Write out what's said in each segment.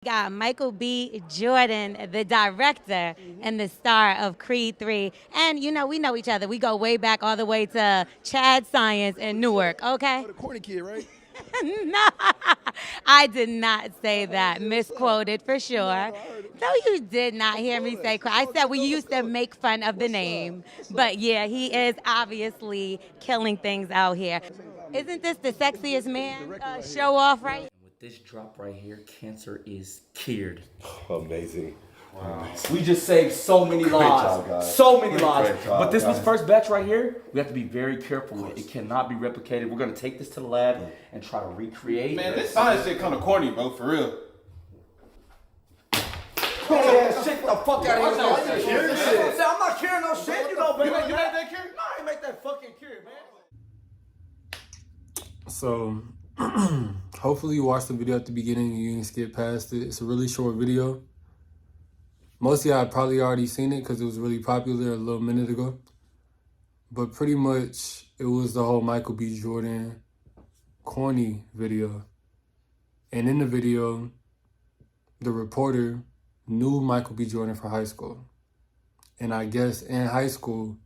Got Michael B. Jordan, the director and the star of Creed 3. And we know each other. We go way back all the way to Chad Science in Newark, okay? Oh, the Corny kid, right? No, I did not say that. Misquoted for sure. No, you did not hear me say. I said we used to make fun of the name, but yeah, he is obviously killing things out here. Isn't this the sexiest man show off, right? With this drop right here, cancer is cured. Amazing. Wow. We just saved so many lives. Job, guys. So many lives. Great job, But this was guys. first batch right here. We have to be very careful with it. It cannot be replicated. We're going to take this to the lab and try to recreate. Man, this science shit kind of corny, bro, for real. Yeah, shit the fuck out of here. I'm not carrying no shit, you know, baby. You made that cure? No, I ain't make that fucking cure, man. So, hopefully you watched the video at the beginning and you didn't skip past it. It's a really short video. Most of y'all had probably already seen it because it was really popular a little minute ago. But pretty much, it was the whole Michael B. Jordan Corny video. And in the video, the reporter knew Michael B. Jordan from high school. And I guess in high school,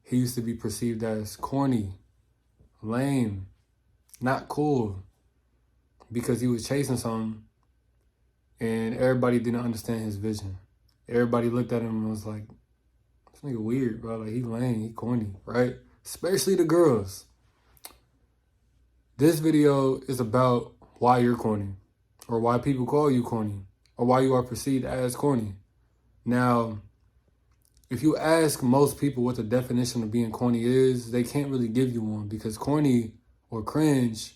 he used to be perceived as corny, lame, not cool, because he was chasing something and everybody didn't understand his vision. Everybody looked at him and was like, this nigga weird, bro. Like, he lame, he corny, right? Especially the girls. This video is about why you're corny, or why people call you corny, or why you are perceived as corny. Now, if you ask most people what the definition of being corny is, they can't really give you one, because corny or cringe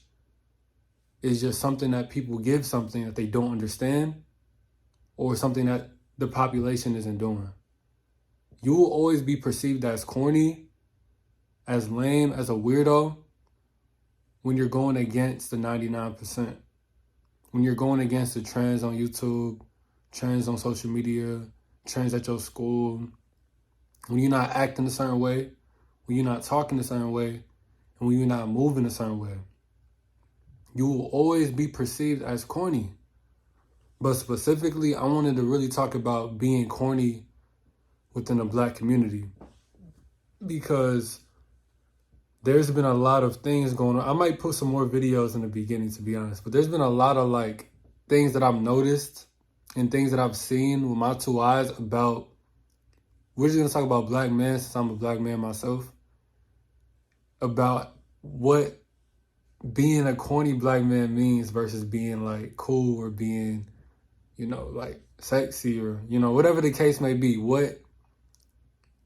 is just something that people give something that they don't understand, or something that the population isn't doing. You will always be perceived as corny, as lame, as a weirdo when you're going against the 99%. When you're going against the trends on YouTube, trends on social media, trends at your school, when you're not acting a certain way, when you're not talking a certain way, and when you're not moving a certain way. You will always be perceived as corny. But specifically, I wanted to really talk about being corny within the Black community, because there's been a lot of things going on. I might put some more videos in the beginning, to be honest, but there's been a lot of things that I've noticed and things that I've seen with my two eyes about, we're just gonna talk about Black men since I'm a Black man myself, about what being a corny Black man means versus being cool or being, sexy or, whatever the case may be, what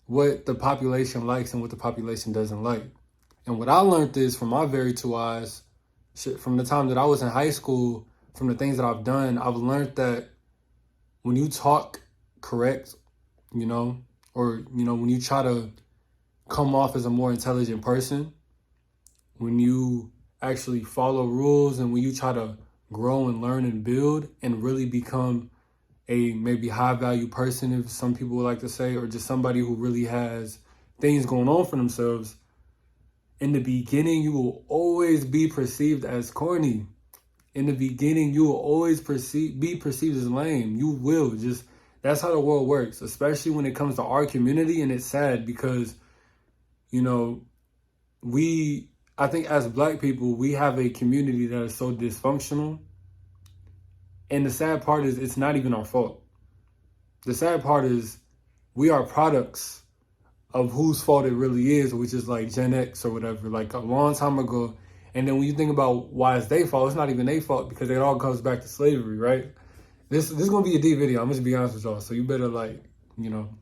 the population likes and what the population doesn't like. And what I learned is from my very two eyes, from the time that I was in high school, from the things that I've done, I've learned that when you talk correct, or, when you try to come off as a more intelligent person, when you actually follow rules and when you try to grow and learn and build and really become a maybe high value person, if some people would like to say, or just somebody who really has things going on for themselves, in the beginning, you will always be perceived as corny. In the beginning, you will always be perceived as lame. You will. That's how the world works, especially when it comes to our community. And it's sad because, I think as Black people, we have a community that is so dysfunctional. And the sad part is it's not even our fault. The sad part is we are products of whose fault it really is, which is like Gen X or whatever, like a long time ago. And then when you think about why it's their fault, it's not even their fault, because it all comes back to slavery, right? This is going to be a deep video. I'm just be honest with y'all. So you better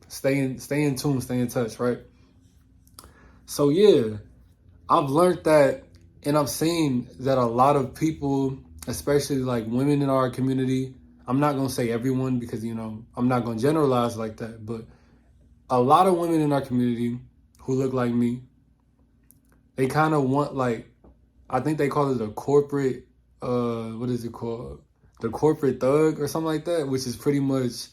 stay in tune, stay in touch, right? So yeah, I've learned that, and I've seen that a lot of people, especially women in our community, I'm not going to say everyone because, I'm not going to generalize like that, but a lot of women in our community who look like me, they kind of want I think they call it a corporate, what is it called? The corporate thug or something like that, which is pretty much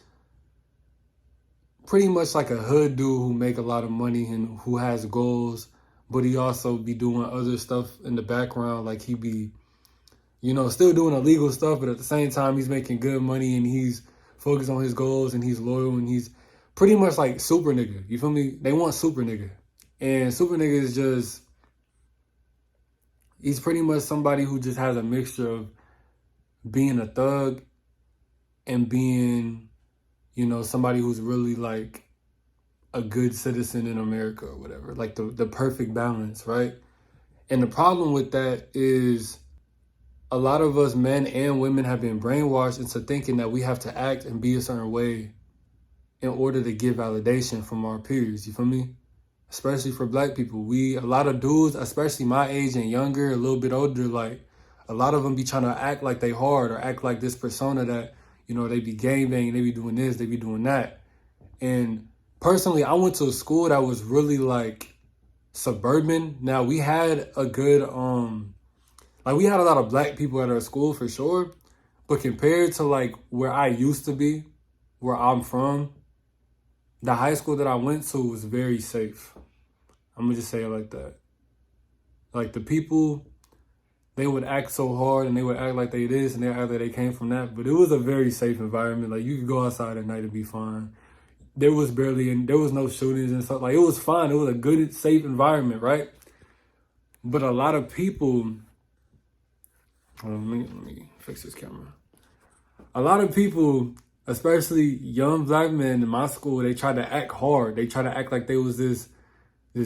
like a hood dude who make a lot of money and who has goals, but he also be doing other stuff in the background. Like he be, you know, still doing illegal stuff, but at the same time, he's making good money and he's focused on his goals and he's loyal and he's pretty much like super nigga. You feel me? They want super nigga. And super nigga is just, he's pretty much somebody who just has a mixture of being a thug and being, you know, somebody who's really like a good citizen in America or whatever. Like the perfect balance, right? And the problem with that is a lot of us men and women have been brainwashed into thinking that we have to act and be a certain way in order to get validation from our peers. You feel me? Especially for black people. A lot of dudes, especially my age and younger, a little bit older, like a lot of them be trying to act like they hard or act like this persona that, you know, they be gangbanging, they be doing this, they be doing that. And personally, I went to a school that was really like suburban. Now we had a good, like we had a lot of black people at our school for sure, but compared to like where I used to be, where I'm from, the high school that I went to was very safe. I'm gonna just say it like that. Like the people, they would act so hard and they would act like they this and they act like they came from that, but it was a very safe environment. Like you could go outside at night and be fine. There was no shootings and stuff. Like it was fine. It was a good, safe environment, right? But a lot of people, let me fix this camera. A lot of people, especially young black men in my school, they try to act hard. They try to act like they was this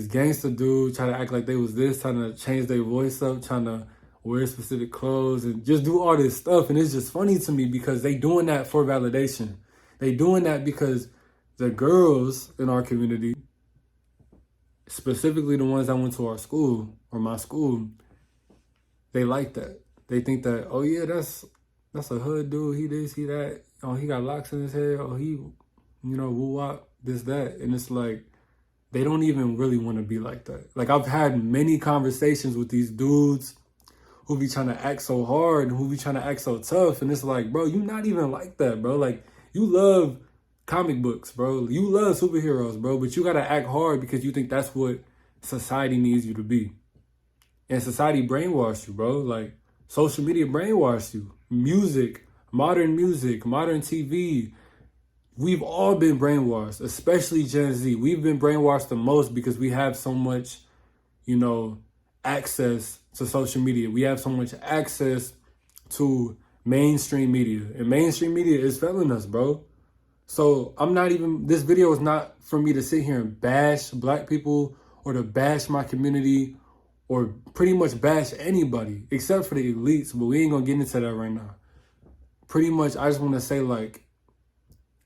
gangster dude, try to act like they was this, trying to change their voice up, trying to wear specific clothes and just do all this stuff. And it's just funny to me because they doing that for validation. They doing that because the girls in our community, specifically the ones that went to our school or my school, they like that. They think that, oh yeah, that's a hood dude. He this, he that. Oh, he got locks in his hair. Oh, he, you know, woo-wop, this, that. And it's like, they don't even really want to be like that. Like I've had many conversations with these dudes who be trying to act so hard and who be trying to act so tough. And it's like, bro, you not even like that, bro. Like you love comic books, bro. You love superheroes, bro. But you got to act hard because you think that's what society needs you to be. And society brainwashed you, bro. Like social media brainwashed you. Music, modern TV. We've all been brainwashed, especially Gen Z. We've been brainwashed the most because we have so much, you know, access to social media. We have so much access to mainstream media. And mainstream media is failing us, bro. So this video is not for me to sit here and bash black people or to bash my community or pretty much bash anybody except for the elites, but we ain't gonna get into that right now. Pretty much, I just want to say, like,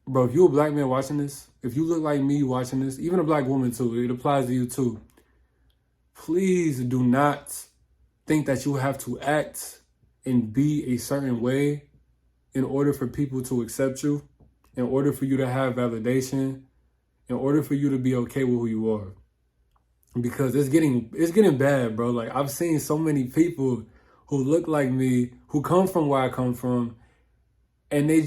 bro, if you a black man watching this, if you look like me watching this, even a black woman too, it applies to you too. Please do not think that you have to act and be a certain way in order for people to accept you, in order for you to have validation, in order for you to be okay with who you are. Because it's getting bad, bro. Like I've seen so many people who look like me, who come from where I come from, and they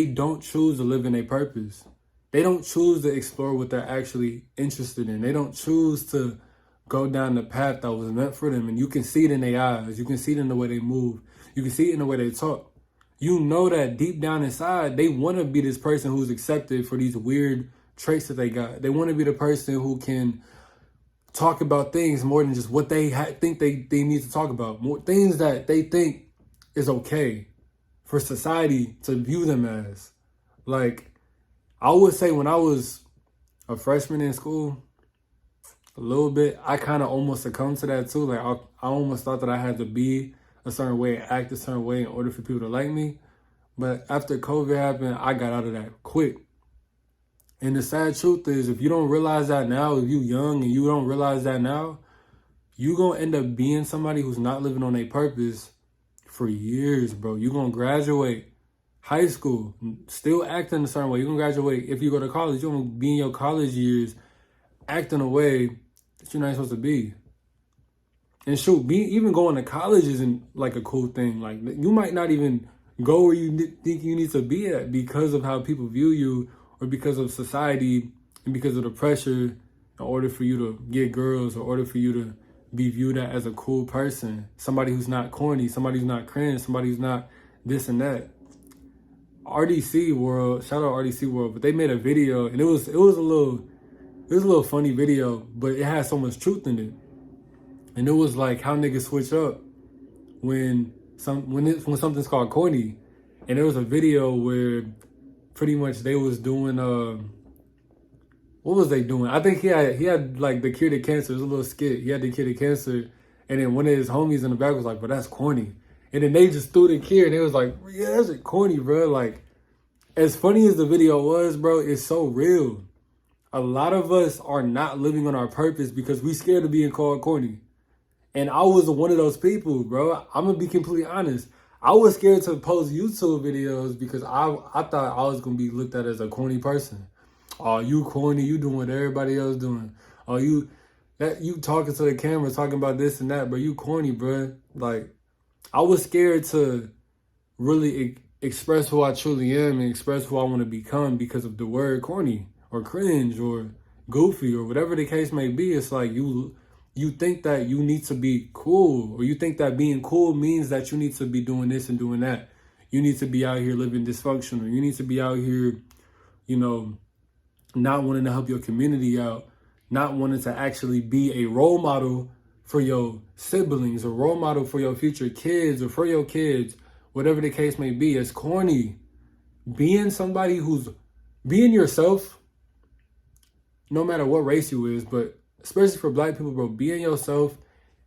don't choose to live in their purpose. They don't choose to explore what they're actually interested in. They don't choose to go down the path that was meant for them. And you can see it in their eyes. You can see it in the way they move. You can see it in the way they talk. You know that deep down inside, they want to be this person who's accepted for these weird traits that they got. They want to be the person who can talk about things more than just what they think they need to talk about. More things that they think is okay for society to view them as. Like, I would say when I was a freshman in school, a little bit, I kind of almost succumbed to that too. Like, I almost thought that I had to be a certain way and act a certain way in order for people to like me. But after COVID happened, I got out of that quick. And the sad truth is, if you don't realize that now, if you young and you don't realize that now, you going to end up being somebody who's not living on a purpose for years, bro. You're going to graduate high school, still acting a certain way. You're going to graduate, if you go to college, you're going to be in your college years acting a way that you're not supposed to be. And shoot, even going to college isn't like a cool thing. Like, you might not even go where you think you need to be at because of how people view you, or because of society and because of the pressure in order for you to get girls, or in order for you to be viewed as a cool person, somebody who's not corny, somebody who's not cringe, somebody who's not this and that. RDC World, shout out RDC World, but they made a video and it was a little funny video, but it had so much truth in it. And it was like how niggas switch up when something's called corny. And there was a video where pretty much they was doing what was they doing? I think he had like the cure to cancer. It was a little skit. He had the cure to cancer, and then one of his homies in the back was like, "But that's corny." And then they just threw the cure, and they was like, "Yeah, that's corny, bro." Like, as funny as the video was, bro, it's so real. A lot of us are not living on our purpose because we scared of being called corny. And I was one of those people, bro. I'm gonna be completely honest. I was scared to post YouTube videos because I thought I was gonna be looked at as a corny person. Oh, you corny, you doing what everybody else doing. Oh, you talking to the camera, talking about this and that, but you corny, bro. Like, I was scared to really express who I truly am and express who I want to become because of the word corny or cringe or goofy or whatever the case may be. It's like you think that you need to be cool, or you think that being cool means that you need to be doing this and doing that. You need to be out here living dysfunctional. You need to be out here, not wanting to help your community out, not wanting to actually be a role model for your siblings, a role model for your future kids or for your kids, whatever the case may be. It's corny. Being somebody who's being yourself, no matter what race you is, but especially for black people, bro, being yourself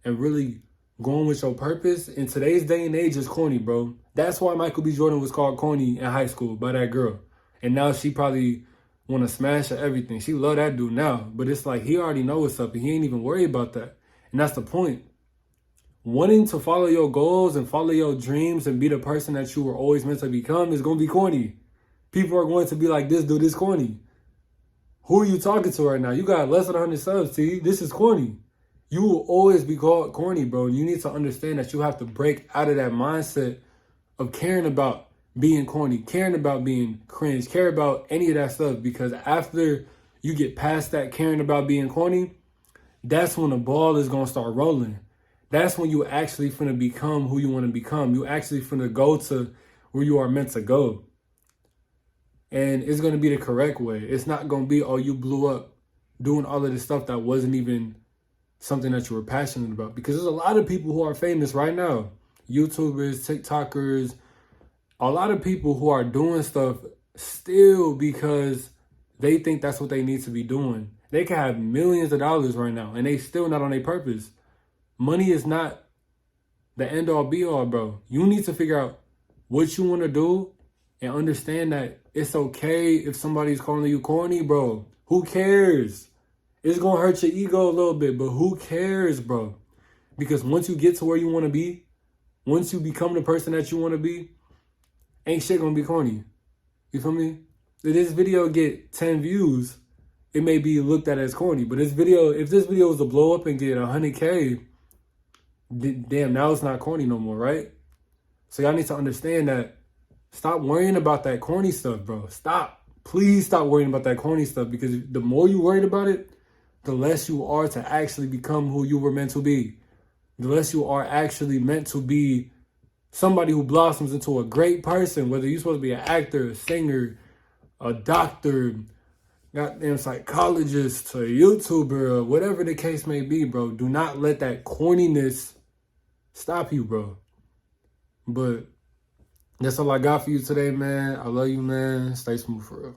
and really going with your purpose in today's day and age is corny, bro. That's why Michael B. Jordan was called corny in high school by that girl. And now she probably want to smash at everything. She love that dude now. But it's like he already know what's up and he ain't even worried about that. And that's the point. Wanting to follow your goals and follow your dreams and be the person that you were always meant to become is going to be corny. People are going to be like, this dude is corny. Who are you talking to right now? You got less than 100 subs, T. This is corny. You will always be called corny, bro. You need to understand that you have to break out of that mindset of caring about being corny, caring about being cringe, care about any of that stuff. Because after you get past that caring about being corny, that's when the ball is going to start rolling. That's when you actually finna become who you want to become. You actually finna go to where you are meant to go. And it's going to be the correct way. It's not going to be, oh, you blew up doing all of this stuff that wasn't even something that you were passionate about. Because there's a lot of people who are famous right now. YouTubers, TikTokers, a lot of people who are doing stuff still because they think that's what they need to be doing. They can have millions of dollars right now and they still not on their purpose. Money is not the end all be all, bro. You need to figure out what you want to do and understand that it's okay if somebody's calling you corny, bro. Who cares? It's going to hurt your ego a little bit, but who cares, bro? Because once you get to where you want to be, once you become the person that you want to be, ain't shit going to be corny. You feel me? If this video get 10 views, it may be looked at as corny. But if this video was to blow up and get 100K, damn, now it's not corny no more, right? So y'all need to understand that. Stop worrying about that corny stuff, bro. Stop. Please stop worrying about that corny stuff, because the more you worried about it, the less you are to actually become who you were meant to be. The less you are actually meant to be somebody who blossoms into a great person, whether you're supposed to be an actor, a singer, a doctor, goddamn psychologist, a YouTuber, or whatever the case may be, bro. Do not let that corniness stop you, bro. But that's all I got for you today, man. I love you, man. Stay smooth for real.